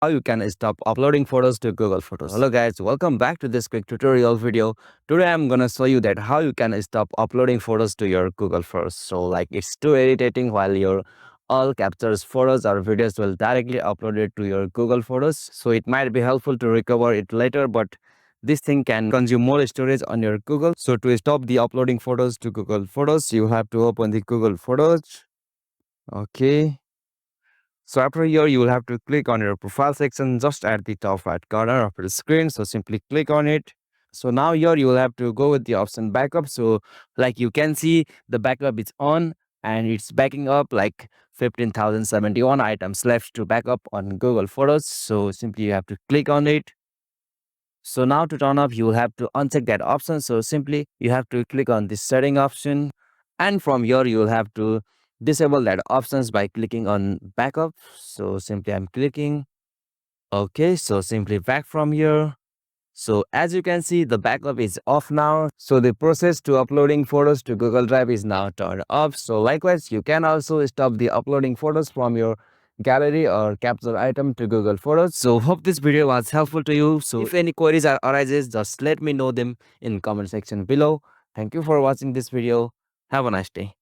how you can stop uploading photos to Google Photos. Hello guys, welcome back to this quick tutorial video. Today I'm gonna show you that how you can stop uploading photos to your Google Photos. So like it's too irritating while your all captures photos or videos will directly upload it to your Google Photos. So it might be helpful to recover it later, but this thing can consume more storage on your Google. So to stop the uploading photos to Google Photos, you have to open the Google Photos. Okay. So after here, you will have to click on your profile section just at the top right corner of your screen. So simply click on it. So now here you will have to go with the option backup. So like you can see the backup is on and it's backing up like 15,071 items left to backup on Google Photos. So simply you have to click on it. So now to turn off, you will have to uncheck that option. So simply you have to click on the setting option. And from here, you will have to disable that options by clicking on backup. So simply I'm clicking. Okay, so simply back from here. So as you can see, the backup is off now. So the process to uploading photos to Google Drive is now turned off. So likewise, you can also stop the uploading photos from your gallery or capture item to Google Photos. So hope this video was helpful to you. So if any queries are arises, just let me know them in comment section below. Thank you for watching this video. Have a nice day.